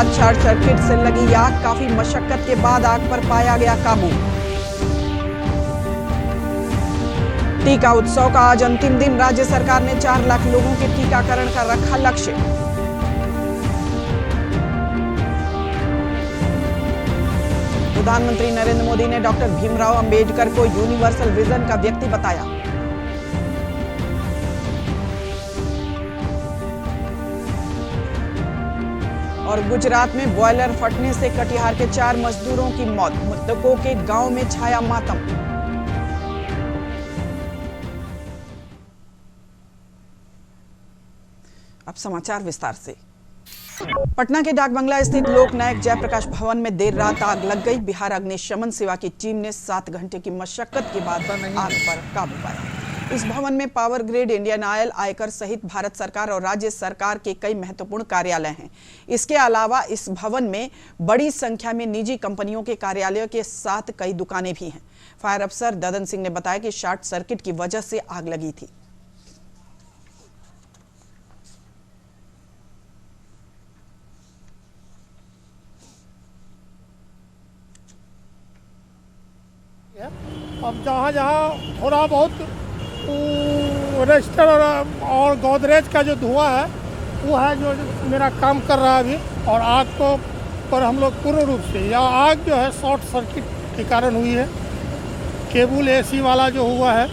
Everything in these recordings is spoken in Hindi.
बाद शॉर्ट सर्किट से लगी आग, काफी मशक्कत के बाद आग पर पाया गया काबू। टीका उत्सव का आज अंतिम दिन, राज्य सरकार ने 4 लाख लोगों के टीकाकरण का रखा लक्ष्य। प्रधानमंत्री नरेंद्र मोदी ने डॉक्टर भीमराव अंबेडकर को यूनिवर्सल विजन का व्यक्ति बताया। और गुजरात में बॉयलर फटने से कटिहार के 4 मजदूरों की मौत, मृतकों के गांव में छाया मातम। अब समाचार विस्तार से। पटना के डाक बंगला स्थित लोक नायक जयप्रकाश भवन में देर रात आग लग गई। बिहार अग्निशमन सेवा की टीम ने 7 घंटे की मशक्कत के बाद आग पर काबू पाया। इस भवन में पावर ग्रिड, इंडियन ऑयल, आयकर सहित भारत सरकार और राज्य सरकार के कई महत्वपूर्ण कार्यालय हैं। इसके अलावा इस भवन में बड़ी संख्या में निजी कंपनियों के कार्यालयों के साथ कई दुकानें भी हैं। फायर अफसर ददन सिंह ने बताया कि शॉर्ट सर्किट की वजह से आग लगी थी। अब जहाँ थोड़ा बहुत रजिस्टर और गोदरेज का जो धुआं है वो है जो मेरा काम कर रहा है अभी। और आग को पर हम लोग पूर्ण रूप से, या आग जो है शॉर्ट सर्किट के कारण हुई है। केबल एसी वाला जो हुआ है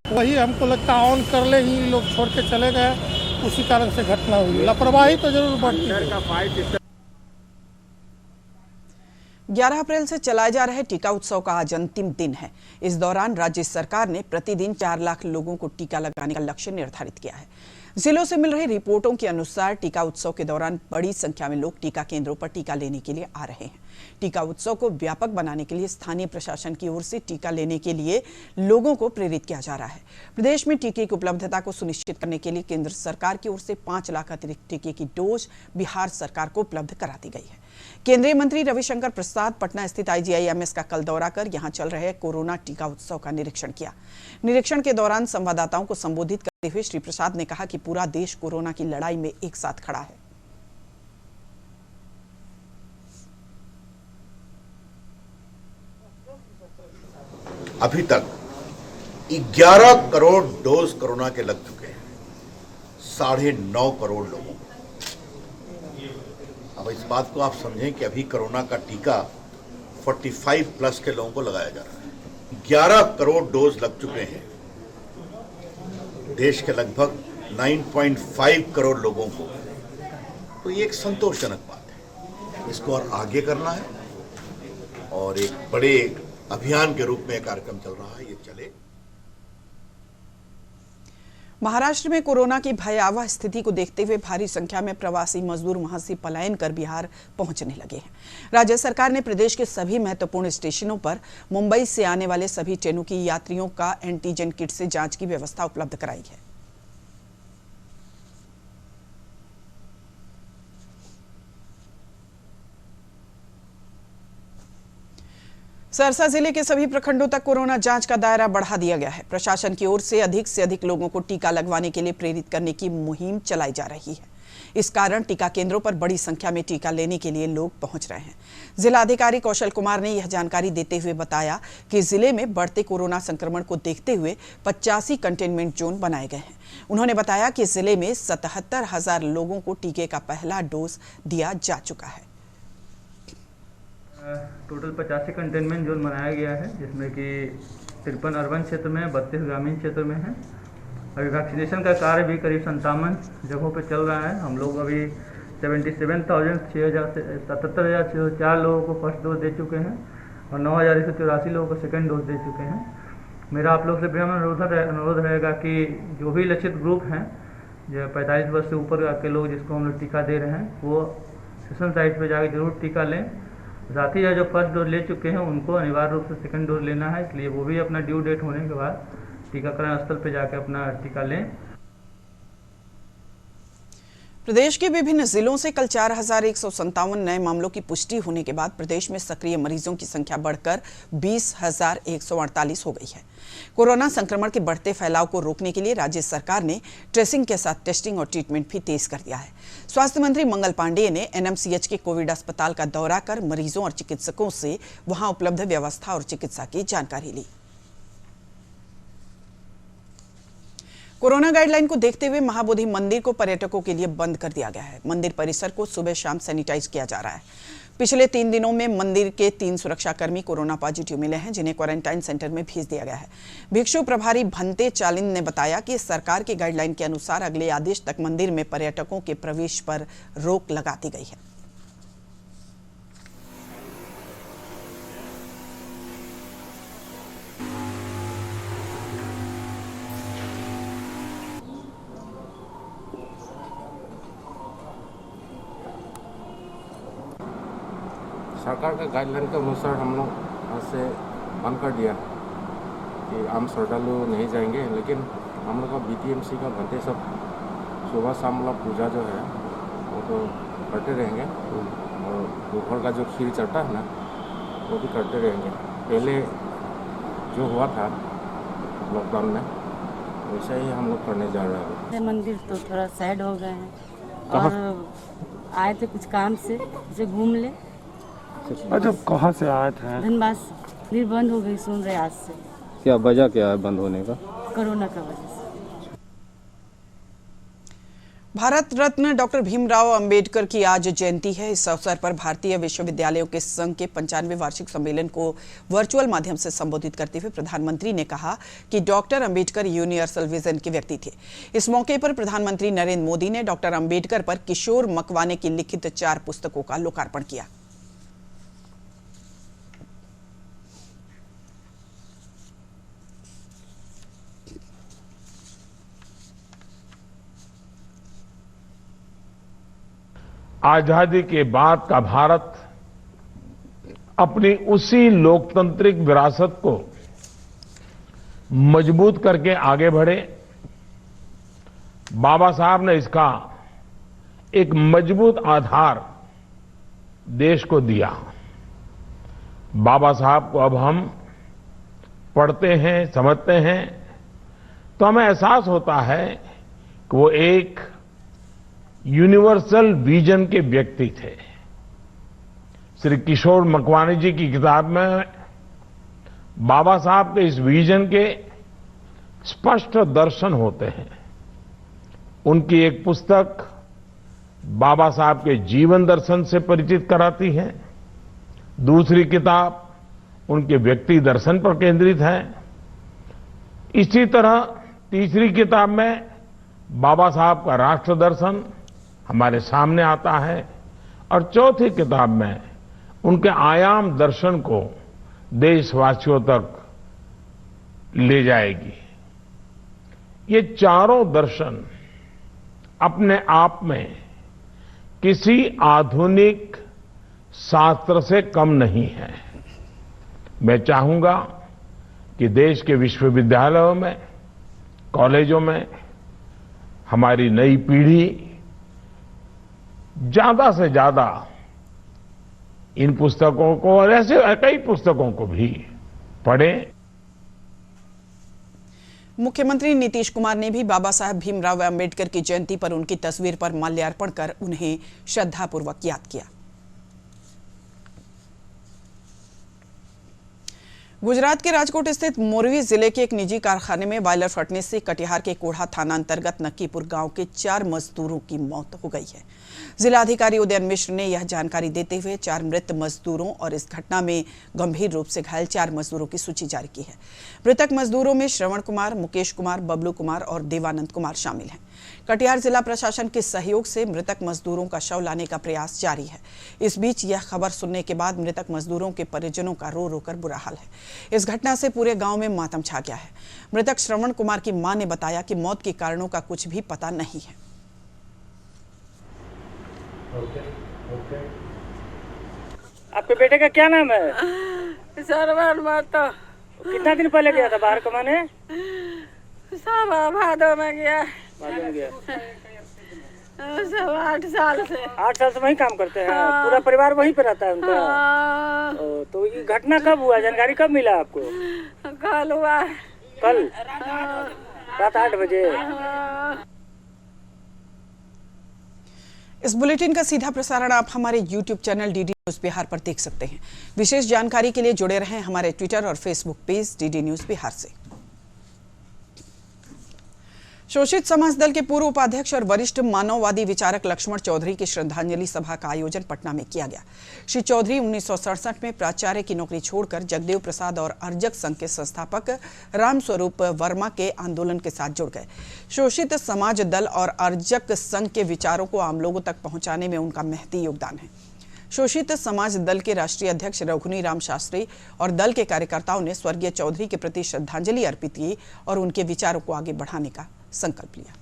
वही हमको लगता है ऑन कर ले ही लोग छोड़ के चले गए, उसी कारण से घटना हुई। लापरवाही तो जरूर बढ़ती है। 11 अप्रैल से चलाए जा रहे टीका उत्सव का आज अंतिम दिन है। इस दौरान राज्य सरकार ने प्रतिदिन 4 लाख लोगों को टीका लगाने का लक्ष्य निर्धारित किया है। जिलों से मिल रही रिपोर्टों के अनुसार टीका उत्सव के दौरान बड़ी संख्या में लोग टीका केंद्रों पर टीका लेने के लिए आ रहे हैं। टीका उत्सव को व्यापक बनाने के लिए स्थानीय प्रशासन की ओर से टीका लेने के लिए लोगों को प्रेरित किया जा रहा है। प्रदेश में टीके की उपलब्धता को सुनिश्चित करने के लिए केंद्र सरकार की ओर से 5 लाख अतिरिक्त टीके की डोज बिहार सरकार को उपलब्ध करा दी गई है। केंद्रीय मंत्री रविशंकर प्रसाद पटना स्थित IGIMS का कल दौरा कर यहां चल रहे कोरोना टीका उत्सव का निरीक्षण किया। निरीक्षण के दौरान संवाददाताओं को संबोधित करते हुए श्री प्रसाद ने कहा कि पूरा देश कोरोना की लड़ाई में एक साथ खड़ा है। अभी तक 11 करोड़ डोज कोरोना के लग चुके हैं, 9.5 करोड़ लोगों को। अब इस बात को आप समझें कि अभी कोरोना का टीका 45 प्लस के लोगों को लगाया जा रहा है। 11 करोड़ डोज लग चुके हैं देश के लगभग 9.5 करोड़ लोगों को। तो ये एक संतोषजनक बात है। इसको और आगे करना है और एक बड़े अभियान के रूप में कार्यक्रम चल रहा है, ये चले। महाराष्ट्र में कोरोना की भयावह स्थिति को देखते हुए भारी संख्या में प्रवासी मजदूर वहां से पलायन कर बिहार पहुंचने लगे हैं। राज्य सरकार ने प्रदेश के सभी महत्वपूर्ण स्टेशनों पर मुंबई से आने वाले सभी ट्रेनों की यात्रियों का एंटीजन किट से जांच की व्यवस्था उपलब्ध कराई है। सरसा जिले के सभी प्रखंडों तक कोरोना जांच का दायरा बढ़ा दिया गया है। प्रशासन की ओर से अधिक लोगों को टीका लगवाने के लिए प्रेरित करने की मुहिम चलाई जा रही है। इस कारण टीका केंद्रों पर बड़ी संख्या में टीका लेने के लिए लोग पहुंच रहे हैं। जिलाधिकारी कौशल कुमार ने यह जानकारी देते हुए बताया कि जिले में बढ़ते कोरोना संक्रमण को देखते हुए 85 कंटेनमेंट जोन बनाए गए हैं। उन्होंने बताया कि जिले में 77,000 लोगों को टीके का पहला डोज दिया जा चुका है। टोटल 85 कंटेनमेंट जोन बनाया गया है, जिसमें कि 53 अर्बन क्षेत्र में है, 32 ग्रामीण क्षेत्र में है। अभी वैक्सीनेशन का कार्य भी करीब 57 जगहों पे चल रहा है। हम लोग अभी 77,4 लोगों को फर्स्ट डोज दे चुके हैं और 9,184 लोगों को सेकेंड डोज दे चुके हैं। मेरा आप लोग से विनम्र अनुरोध रहेगा कि जो भी लक्षित ग्रुप हैं, जो 45 वर्ष से ऊपर के लोग जिसको हम लोग टीका दे रहे हैं, वो सेशन साइट पर जाकर जरूर टीका लें। साथ ही जो फर्स्ट डोज ले चुके हैं उनको अनिवार्य रूप से सेकंड डोज लेना है, इसलिए वो भी अपना ड्यू डेट होने के बाद टीकाकरण स्थल पर जाकर अपना टीका लें। प्रदेश के विभिन्न जिलों से कल 4,157 नए मामलों की पुष्टि होने के बाद प्रदेश में सक्रिय मरीजों की संख्या बढ़कर 20,148 हो गई है। कोरोना संक्रमण के बढ़ते फैलाव को रोकने के लिए राज्य सरकार ने ट्रेसिंग के साथ टेस्टिंग और ट्रीटमेंट भी तेज कर दिया है। स्वास्थ्य मंत्री मंगल पांडेय ने एनएमसीएच के कोविड अस्पताल का दौरा कर मरीजों और चिकित्सकों से वहां उपलब्ध व्यवस्था और चिकित्सा की जानकारी ली। कोरोना गाइडलाइन को देखते हुए महाबोधि मंदिर को पर्यटकों के लिए बंद कर दिया गया है। मंदिर परिसर को सुबह शाम सैनिटाइज किया जा रहा है। पिछले 3 दिनों में मंदिर के 3 सुरक्षाकर्मी कोरोना पॉजिटिव मिले हैं, जिन्हें क्वारंटाइन सेंटर में भेज दिया गया है। भिक्षु प्रभारी भंते चालिन ने बताया कि सरकार की गाइडलाइन के अनुसार अगले आदेश तक मंदिर में पर्यटकों के प्रवेश पर रोक लगा दी गई है। सरकार का गाइडलाइन के अनुसार हम लोग आज से बंद कर दिया कि आम श्रद्धालु नहीं जाएंगे, लेकिन हम लोग का बीटीएमसी का घंटे सब सुबह शाम लोग पूजा जो है वो तो करते रहेंगे और दोपहर का जो खीर चढ़ता है ना वो भी करते रहेंगे। पहले जो हुआ था लॉकडाउन में वैसा ही हम लोग करने जा रहे हैं। मंदिर तो थोड़ा सैड हो गए हैं और आए थे कुछ काम से, जैसे घूम ले। अच्छा, कहाँ से आए थे? धनबाद से। मंदिर बंद हो गई सुन रहे आज से। क्या वजह क्या है बंद होने का? कोरोना का वजह से। भारत रत्न डॉक्टर भीमराव अंबेडकर की आज जयंती है। इस अवसर पर भारतीय विश्वविद्यालयों के संघ के 95वें वार्षिक सम्मेलन को वर्चुअल माध्यम से संबोधित करते हुए प्रधानमंत्री ने कहा कि डॉक्टर अंबेडकर यूनिवर्सल विजन के व्यक्ति थे। इस मौके पर प्रधानमंत्री नरेंद्र मोदी ने डॉक्टर अंबेडकर पर किशोर मकवाने की लिखित 4 पुस्तकों का लोकार्पण किया। आजादी के बाद का भारत अपनी उसी लोकतांत्रिक विरासत को मजबूत करके आगे बढ़े। बाबा साहब ने इसका एक मजबूत आधार देश को दिया। बाबा साहब को अब हम पढ़ते हैं, समझते हैं तो हमें एहसास होता है कि वो एक यूनिवर्सल विजन के व्यक्ति थे। श्री किशोर मकवाने जी की किताब में बाबा साहब के इस विजन के स्पष्ट दर्शन होते हैं। उनकी एक पुस्तक बाबा साहब के जीवन दर्शन से परिचित कराती है, दूसरी किताब उनके व्यक्ति दर्शन पर केंद्रित है। इसी तरह तीसरी किताब में बाबा साहब का राष्ट्र दर्शन हमारे सामने आता है और चौथी किताब में उनके आयाम दर्शन को देशवासियों तक ले जाएगी। ये चारों दर्शन अपने आप में किसी आधुनिक शास्त्र से कम नहीं है। मैं चाहूंगा कि देश के विश्वविद्यालयों में, कॉलेजों में हमारी नई पीढ़ी ज्यादा से ज्यादा इन पुस्तकों को और ऐसे कई पुस्तकों को भी पढ़ें। मुख्यमंत्री नीतीश कुमार ने भी बाबा साहब भीमराव अंबेडकर की जयंती पर उनकी तस्वीर पर माल्यार्पण कर उन्हें श्रद्धापूर्वक याद किया। गुजरात के राजकोट स्थित मोरवी जिले के एक निजी कारखाने में बॉयलर फटने से कटिहार के कोढ़ा थाना अंतर्गत नक्कीपुर गांव के 4 मजदूरों की मौत हो गई है। जिलाधिकारी उदयन मिश्र ने यह जानकारी देते हुए 4 मृत मजदूरों और इस घटना में गंभीर रूप से घायल 4 मजदूरों की सूची जारी की है। मृतक मजदूरों में श्रवण कुमार, मुकेश कुमार, बबलू कुमार और देवानंद कुमार शामिल हैं। कटिहार जिला प्रशासन के सहयोग से मृतक मजदूरों का शव लाने का प्रयास जारी है। इस बीच यह खबर सुनने के बाद मृतक मजदूरों के परिजनों का रो रो कर बुरा हाल है। इस घटना से पूरे गांव में मातम छा गया है। मृतक श्रवण कुमार की मां ने बताया कि मौत के कारणों का कुछ भी पता नहीं है। आपके बेटे का क्या नाम है? सरवन माता। कितना दिन पहले गया था बाहर कमाने? सब भादों में गया। मालूम गया। सब 8 साल से। 8 साल से वहीं काम करते हैं? पूरा परिवार वहीं पे रहता है उनका? तो ये घटना कब हुआ, जानकारी कब मिला आपको? कल हुआ। कल रात 8 बजे? इस बुलेटिन का सीधा प्रसारण आप हमारे YouTube channel DD news Bihar पर देख सकते हैं। विशेष जानकारी के लिए जुड़े रहें हमारे ट्विटर और Facebook page DD news Bihar से। शोषित समाज दल के पूर्व उपाध्यक्ष और वरिष्ठ मानववादी विचारक लक्ष्मण चौधरी की श्रद्धांजलि सभा का आयोजन पटना में किया गया। श्री चौधरी 1967 में प्राचार्य की नौकरी छोड़कर जगदेव प्रसाद और अर्जक संघ के संस्थापक रामस्वरूप वर्मा के आंदोलन के साथ जुड़ गए। शोषित समाज दल और अर्जक संघ के विचारों को आम लोगों तक पहुंचाने में उनका महती योगदान है। शोषित समाज दल के राष्ट्रीय अध्यक्ष रघुनी राम शास्त्री और दल के कार्यकर्ताओं ने स्वर्गीय चौधरी के प्रति श्रद्धांजलि अर्पित की और उनके विचारों को आगे बढ़ाने का संकल्प लिया।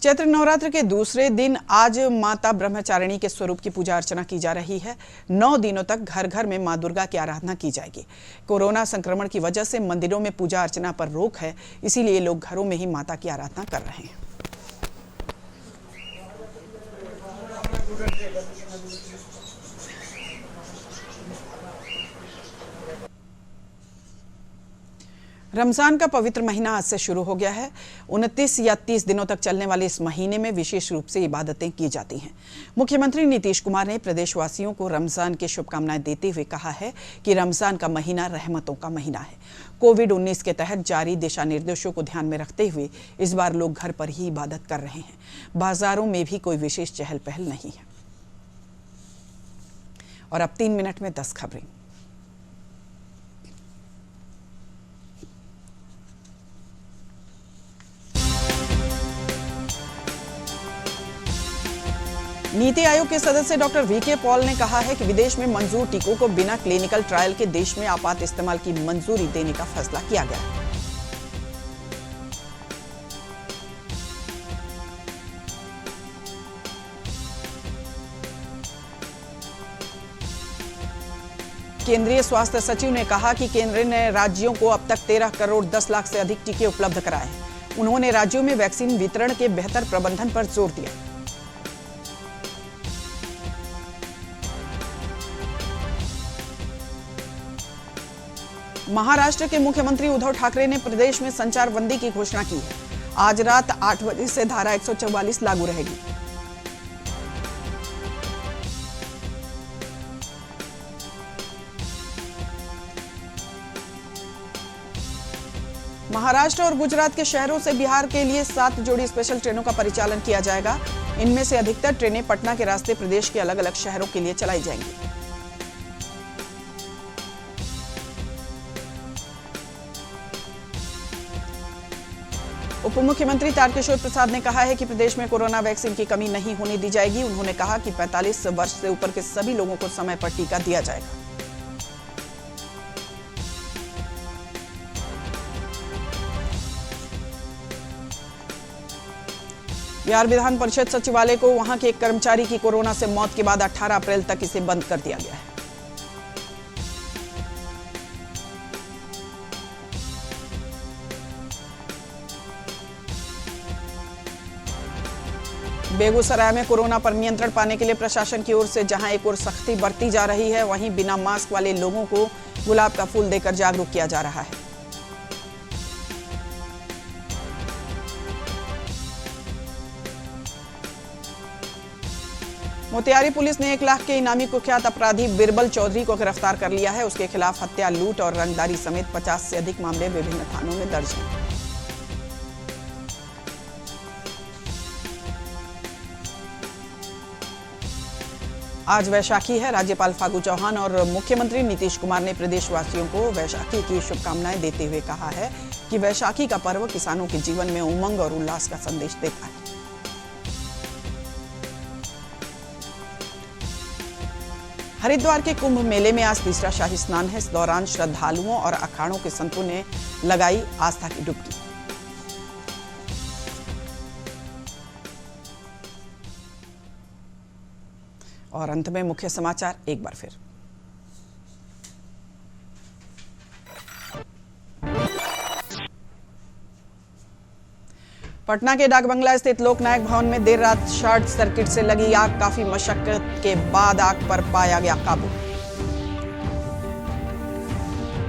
चैत्र नवरात्र के दूसरे दिन आज माता ब्रह्मचारिणी के स्वरूप की पूजा अर्चना की जा रही है। 9 दिनों तक घर घर में मां दुर्गा की आराधना की जाएगी। कोरोना संक्रमण की वजह से मंदिरों में पूजा अर्चना पर रोक है, इसीलिए लोग घरों में ही माता की आराधना कर रहे हैं। रमजान का पवित्र महीना आज से शुरू हो गया है। 29 या 30 दिनों तक चलने वाले इस महीने में विशेष रूप से इबादतें की जाती हैं। मुख्यमंत्री नीतीश कुमार ने प्रदेशवासियों को रमजान की शुभकामनाएं देते हुए कहा है कि रमजान का महीना रहमतों का महीना है। कोविड-19 के तहत जारी दिशा निर्देशों को ध्यान में रखते हुए इस बार लोग घर पर ही इबादत कर रहे हैं। बाजारों में भी कोई विशेष चहल पहल नहीं है। और अब 3 मिनट में 10 खबरें। नीति आयोग के सदस्य डॉक्टर वीके पॉल ने कहा है कि विदेश में मंजूर टीकों को बिना क्लिनिकल ट्रायल के देश में आपात इस्तेमाल की मंजूरी देने का फैसला किया गया है। केंद्रीय स्वास्थ्य सचिव ने कहा कि केंद्र ने राज्यों को अब तक 13 करोड़ 10 लाख से अधिक टीके उपलब्ध कराए हैं। उन्होंने राज्यों में वैक्सीन वितरण के बेहतर प्रबंधन पर जोर दिया। महाराष्ट्र के मुख्यमंत्री उद्धव ठाकरे ने प्रदेश में संचारबंदी की घोषणा की है। आज रात 8 बजे से धारा 144 लागू रहेगी। महाराष्ट्र और गुजरात के शहरों से बिहार के लिए 7 जोड़ी स्पेशल ट्रेनों का परिचालन किया जाएगा। इनमें से अधिकतर ट्रेनें पटना के रास्ते प्रदेश के अलग अलग शहरों के लिए चलाई जाएंगी। उप मुख्यमंत्री तारकिशोर प्रसाद ने कहा है कि प्रदेश में कोरोना वैक्सीन की कमी नहीं होने दी जाएगी। उन्होंने कहा कि 45 वर्ष से ऊपर के सभी लोगों को समय पर टीका दिया जाएगा। बिहार विधान परिषद सचिवालय को वहां के एक कर्मचारी की कोरोना से मौत के बाद 18 अप्रैल तक इसे बंद कर दिया गया है। बेगूसराय में कोरोना पर नियंत्रण पाने के लिए प्रशासन की ओर से जहां एक ओर सख्ती बरती जा रही है, वहीं बिना मास्क वाले लोगों को गुलाब का फूल देकर जागरूक किया जा रहा है। मोतिहारी पुलिस ने 1 लाख के इनामी कुख्यात अपराधी बिरबल चौधरी को गिरफ्तार कर लिया है। उसके खिलाफ हत्या, लूट और रंगदारी समेत 50 से अधिक मामले विभिन्न थानों में दर्ज हैं। आज वैशाखी है। राज्यपाल फागू चौहान और मुख्यमंत्री नीतीश कुमार ने प्रदेशवासियों को वैशाखी की शुभकामनाएं देते हुए कहा है कि वैशाखी का पर्व किसानों के जीवन में उमंग और उल्लास का संदेश देता है। हरिद्वार के कुंभ मेले में आज तीसरा शाही स्नान है। इस दौरान श्रद्धालुओं और अखाड़ों के संतों ने लगाई आस्था की डुबकी। और अंत में मुख्य समाचार एक बार फिर। पटना के डाक बंगला स्थित लोकनायक भवन में देर रात शॉर्ट सर्किट से लगी आग, काफी मशक्कत के बाद आग पर पाया गया काबू।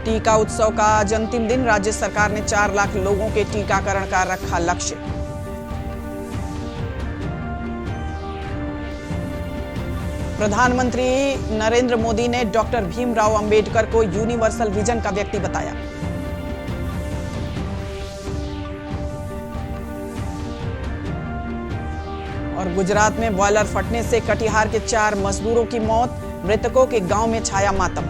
टीका उत्सव का आज अंतिम दिन, राज्य सरकार ने 4 लाख लोगों के टीकाकरण का रखा लक्ष्य। प्रधानमंत्री नरेंद्र मोदी ने डॉक्टर भीमराव अंबेडकर को यूनिवर्सल विजन का व्यक्ति बताया। और गुजरात में बॉयलर फटने से कटिहार के 4 मजदूरों की मौत, मृतकों के गांव में छाया मातम।